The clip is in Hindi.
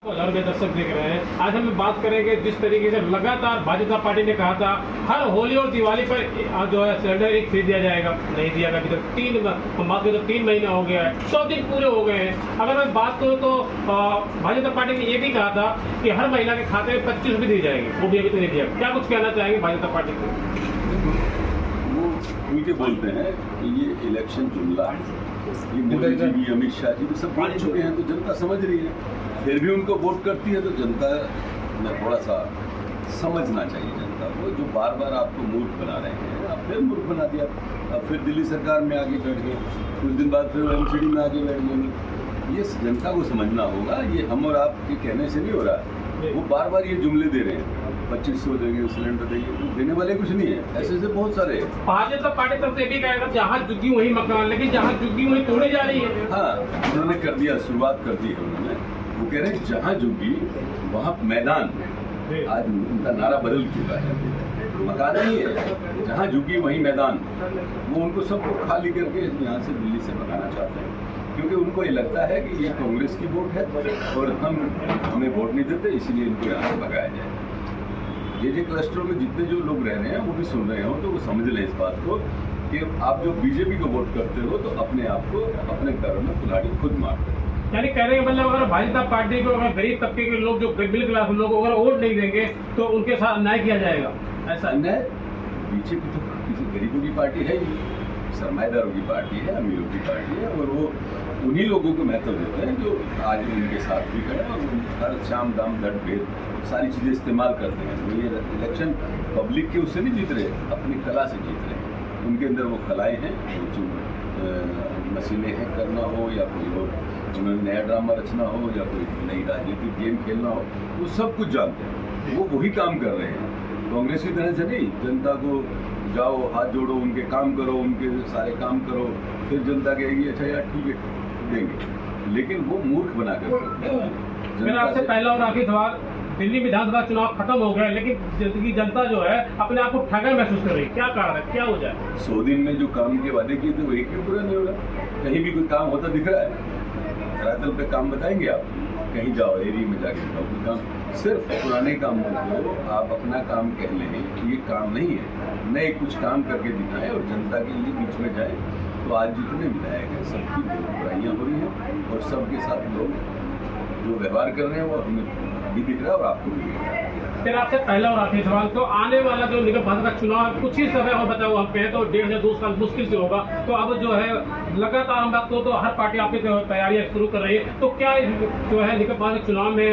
हजार के दर्शक देख रहे हैं। आज हम बात करेंगे जिस तरीके से लगातार भाजपा पार्टी ने कहा था हर होली और दिवाली पर जो है सिलेंडर एक फ्री दिया जाएगा, नहीं दिया गया। अभी तक हम बात करें तो 3 महीने हो गया है, 100 दिन पूरे हो गए हैं। अगर मैं बात करूँ तो भाजपा पार्टी ने ये भी कहा था कि हर महिला के खाते में 25 रुपये दी जाएगी, वो भी अभी तक नहीं दिया। क्या कुछ कहना चाहेंगे भाजपा पार्टी को? वो खुल के बोलते हैं कि ये इलेक्शन जुमला है, ये मोदी जी भी अमित शाह जी भी सब बोल चुके हैं, तो जनता समझ रही है। फिर भी उनको वोट करती है, तो जनता में थोड़ा सा समझना चाहिए जनता को। जो बार बार आपको मूर्ख बना रहे हैं, आप फिर मूर्ख बना दिया। अब फिर दिल्ली सरकार में आगे बैठ गए, कुछ दिन बाद फिर एमसीडी में आगे बैठ गए। ये जनता को समझना होगा, ये हम और आपके कहने से नहीं हो रहा है। वो बार बार ये जुमले दे रहे हैं, 2500 देंगे, सिलेंडर देंगे, तो देने वाले कुछ नहीं है। ऐसे से बहुत सारे भाजपा पार्टी तरफ से भी कहेगा जहाँ झुग्गी वही मकान, लेकिन जहाँ झुग्गी वही तोड़ी जा रही है। हाँ, उन्होंने कर दिया, शुरुआत कर दी है उन्होंने। वो कह रहे हैं जहाँ झुग्गी वहाँ मैदान। आज उनका नारा बदल चुका है, मकान नहीं है, जहाँ झुग्गी वहीं मैदान। वो उनको सबको खाली करके यहाँ से दिल्ली से भगाना चाहते हैं, क्योंकि उनको ये लगता है कि ये कांग्रेस की वोट है और हमें वोट नहीं देते, इसलिए इनको यहाँ से भगाया जाए। ये क्लस्टरों में जितने जो लोग रह रहे हैं वो भी सुन रहे हो, तो वो समझ लें इस बात को कि आप जो बीजेपी को वोट करते हो, तो अपने आप को अपने घरों में कुल्हाड़ी खुद मारते हो। यानी कह रहे हैं मतलब अगर भाजपा पार्टी को अगर गरीब तबके के लोग, जो मिडिल क्लास लोग अगर वोट नहीं देंगे तो उनके साथ अन्याय किया जाएगा। ऐसा अन्याय? बीजेपी तो किसी गरीबों की पार्टी है ही, सरमाएदारों की पार्टी है, अमीरों की पार्टी है, और वो उन्हीं लोगों को महत्व देते हैं जो आज उनके साथ भी खड़े और हर शाम दाम दट भेद सारी चीज़ें इस्तेमाल करते हैं। तो ये इलेक्शन पब्लिक के उससे नहीं जीत रहे, अपनी कला से जीत रहे हैं। उनके अंदर वो कलाएँ हैं, जो मशीनें हैं करना हो, या कोई और उन्होंने नया ड्रामा रचना हो, या कोई नई राजनीतिक गेम खेलना हो, वो सब कुछ जानते हैं। वो वही काम कर रहे हैं, कांग्रेस की तरह से नहीं। जनता को जाओ, हाथ जोड़ो, उनके काम करो, उनके सारे काम करो, फिर जनता कहेगी अच्छा यार ठीक है देंगे, लेकिन वो मूर्ख बना कर। मेरा आपसे पहला और आखिरी सवाल, दिल्ली विधानसभा चुनाव खत्म हो गया, लेकिन जनता जो है अपने आप को ठगा महसूस कर रही है, क्या कारण है, क्या हो जाए? 100 दिन में जो काम के वादे किए थे वो एक भी पूरा नहीं हो रहा। कहीं भी कोई काम होता दिख रहा है? धरातल पे काम बताएंगे आप? कहीं जाओ एरिया में जाके बताओ कोई काम। सिर्फ पुराने कामों को आप अपना काम कह लें कि ये काम नहीं है, नए कुछ काम करके दिखाएं और जनता के लिए बीच में जाएं। तो आज जितने विधायक हैं सबकी बुराइयाँ हो रही हैं, और सबके साथ लोग जो व्यवहार कर रहे हैं वो हमें भी दिख रहा है और आपको भी दिख रहा है। फिर आपसे पहला और आखिरी सवाल, तो आने वाला जो निगम पालिका का चुनाव कुछ ही समय और बताओ, हम कहें तो 1.5 से 2 साल मुश्किल से होगा। तो अब जो है लगातार हम बात करो तो हर पार्टी आपकी तैयारियां शुरू कर रही है, तो क्या जो है निगम पालिका चुनाव में